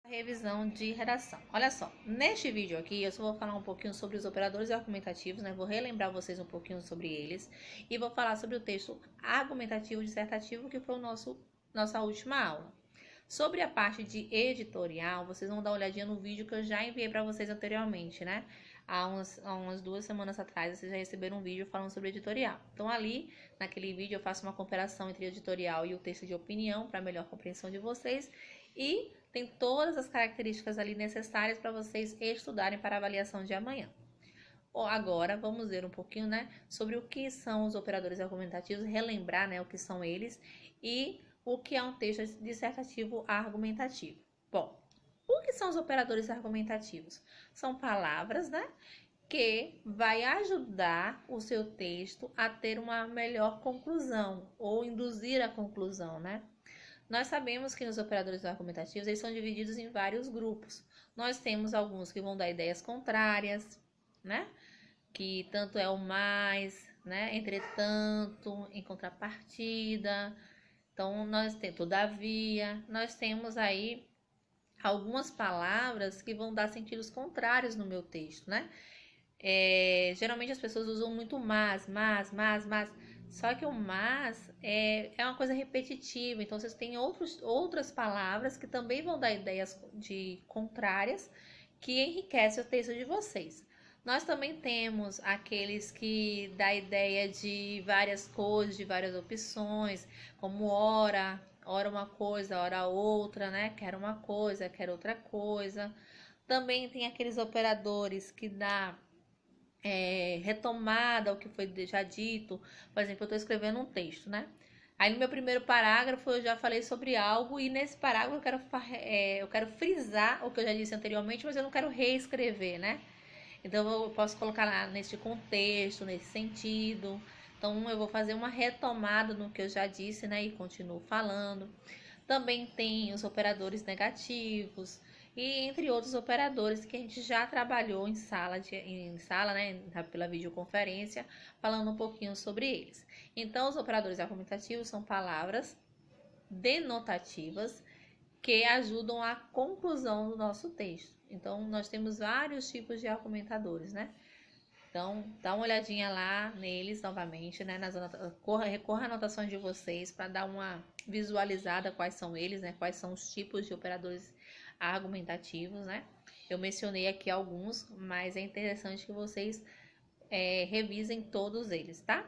Revisão de redação. Olha só, neste vídeo aqui eu só vou falar um pouquinho sobre os operadores argumentativos, né? Vou relembrar vocês um pouquinho sobre eles e vou falar sobre o texto argumentativo dissertativo que foi nossa última aula. Sobre a parte de editorial, vocês vão dar uma olhadinha no vídeo que eu já enviei para vocês anteriormente, né? Há umas 2 semanas atrás vocês já receberam um vídeo falando sobre editorial. Então ali, naquele vídeo, eu faço uma comparação entre editorial e o texto de opinião para melhor compreensão de vocês e tem todas as características ali necessárias para vocês estudarem para a avaliação de amanhã. Agora, vamos ver um pouquinho, né, sobre o que são os operadores argumentativos, relembrar, né, o que são eles e o que é um texto dissertativo argumentativo. Bom, o que são os operadores argumentativos? São palavras, né, que vai ajudar o seu texto a ter uma melhor conclusão ou induzir a conclusão, né? Nós sabemos que nos operadores argumentativos eles são divididos em vários grupos. Nós temos alguns que vão dar ideias contrárias, né? Que tanto é o mais, né? Entretanto, em contrapartida. Então, nós temos todavia. Nós temos aí algumas palavras que vão dar sentidos contrários no meu texto, né? Geralmente as pessoas usam muito mas. Só que o mas é uma coisa repetitiva, então vocês têm outras palavras que também vão dar ideias contrárias que enriquecem o texto de vocês. Nós também temos aqueles que dá ideia de várias coisas, de várias opções, como ora uma coisa, ora outra, né? Quer uma coisa, quer outra coisa. Também tem aqueles operadores que dá retomada ao que foi já dito. Por exemplo, eu estou escrevendo um texto, né? Aí no meu primeiro parágrafo eu já falei sobre algo e nesse parágrafo eu quero frisar o que eu já disse anteriormente, mas eu não quero reescrever, né? Então eu posso colocar lá nesse contexto, nesse sentido. Então eu vou fazer uma retomada no que eu já disse, né? E continuo falando. Também tem os operadores negativos e entre outros operadores que a gente já trabalhou em sala, né, pela videoconferência, falando um pouquinho sobre eles. Então, os operadores argumentativos são palavras denotativas que ajudam a conclusão do nosso texto. Então, nós temos vários tipos de argumentadores, né? Então, dá uma olhadinha lá neles novamente, né? Recorra anotações de vocês para dar uma visualizada quais são eles, né? Quais são os tipos de operadores argumentativos, né? Eu mencionei aqui alguns, mas é interessante que vocês revisem todos eles, tá?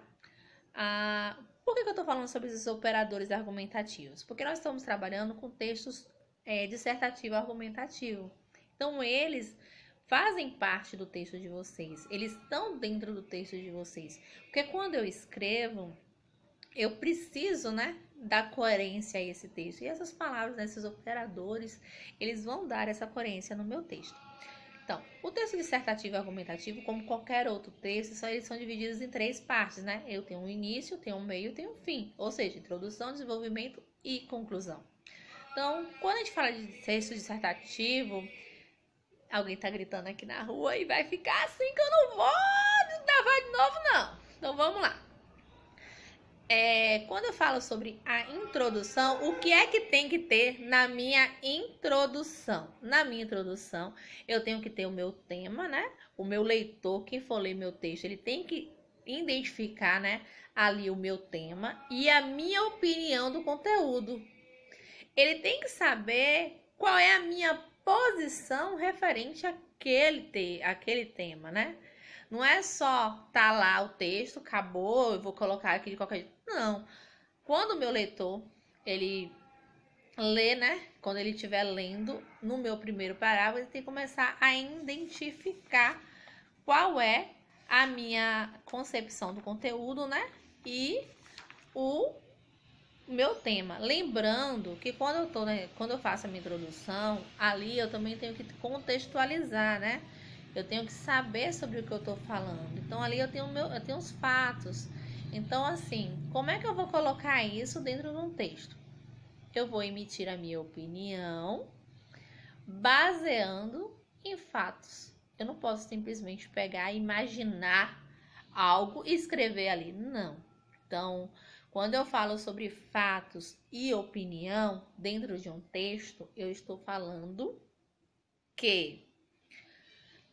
Por que eu tô falando sobre esses operadores argumentativos? Porque nós estamos trabalhando com textos dissertativo argumentativo. Então, eles fazem parte do texto de vocês, eles estão dentro do texto de vocês. Porque quando eu escrevo, eu preciso, né, dar coerência a esse texto. E essas palavras, né, esses operadores, eles vão dar essa coerência no meu texto. Então, o texto dissertativo e argumentativo, como qualquer outro texto, eles são divididos em 3 partes, né? Eu tenho um início, tenho um meio e tenho um fim. Ou seja, introdução, desenvolvimento e conclusão. Então, quando a gente fala de texto dissertativo, alguém tá gritando aqui na rua e vai ficar assim que eu não vou gravar de novo, não. Então, vamos lá. Quando eu falo sobre a introdução, o que é que tem que ter na minha introdução? Na minha introdução, eu tenho que ter o meu tema, né? O meu leitor, quem for ler meu texto, ele tem que identificar, né, ali o meu tema e a minha opinião do conteúdo. Ele tem que saber qual é a minha posição referente àquele tema, né? Não é só tá lá o texto, acabou, eu vou colocar aqui de qualquer jeito. Não. Quando o meu leitor, ele lê, né? Quando ele estiver lendo no meu primeiro parágrafo, ele tem que começar a identificar qual é a minha concepção do conteúdo, né? E o meu tema. Lembrando que quando eu faço a minha introdução, ali eu também tenho que contextualizar, né? Eu tenho que saber sobre o que eu estou falando. Então, ali eu tenho os fatos. Então, assim, como é que eu vou colocar isso dentro de um texto? Eu vou emitir a minha opinião baseando em fatos. Eu não posso simplesmente pegar e imaginar algo e escrever ali. Não. Então, quando eu falo sobre fatos e opinião dentro de um texto, eu estou falando que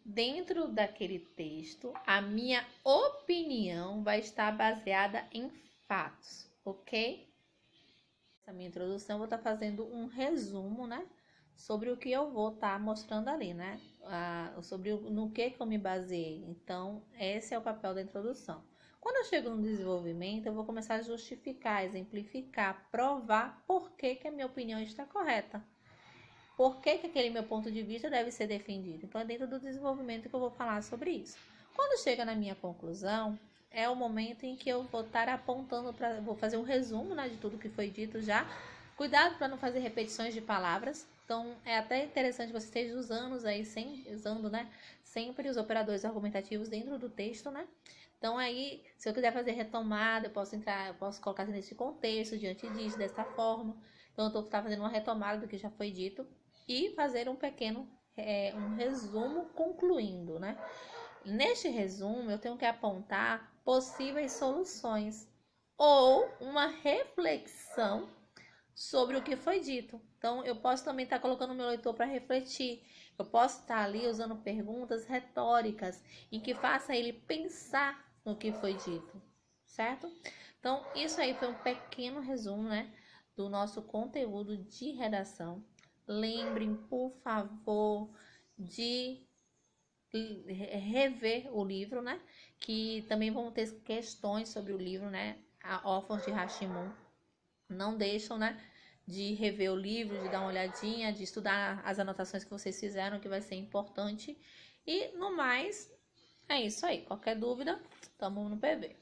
dentro daquele texto, a minha opinião vai estar baseada em fatos, ok? Essa minha introdução, eu vou estar fazendo um resumo, né? Sobre o que eu vou estar mostrando ali, né? Sobre no que eu me baseei. Então, esse é o papel da introdução. Quando eu chego no desenvolvimento, eu vou começar a justificar, exemplificar, provar por que a minha opinião está correta. Por que aquele meu ponto de vista deve ser defendido? Então, é dentro do desenvolvimento que eu vou falar sobre isso. Quando chega na minha conclusão, é o momento em que eu vou estar apontando vou fazer um resumo, né, de tudo que foi dito já. Cuidado para não fazer repetições de palavras. Então, é até interessante você esteja usando aí, usando, né, sempre os operadores argumentativos dentro do texto, né? Então, aí, se eu quiser fazer retomada, eu posso colocar nesse contexto, diante disso, dessa forma. Então, eu estou fazendo uma retomada do que já foi dito e fazer um pequeno um resumo concluindo, né? Neste resumo, eu tenho que apontar possíveis soluções ou uma reflexão sobre o que foi dito. Então, eu posso também estar colocando o meu leitor para refletir. Eu posso estar ali usando perguntas retóricas em que faça ele pensar no que foi dito, certo? Então, isso aí foi um pequeno resumo, né, do nosso conteúdo de redação. Lembrem, por favor, de rever o livro, né? Que também vão ter questões sobre o livro, né? A Órfãos de Rashomon. Não deixam, né, de rever o livro, de dar uma olhadinha, de estudar as anotações que vocês fizeram, que vai ser importante. E no mais, é isso aí. Qualquer dúvida, tamo no PV.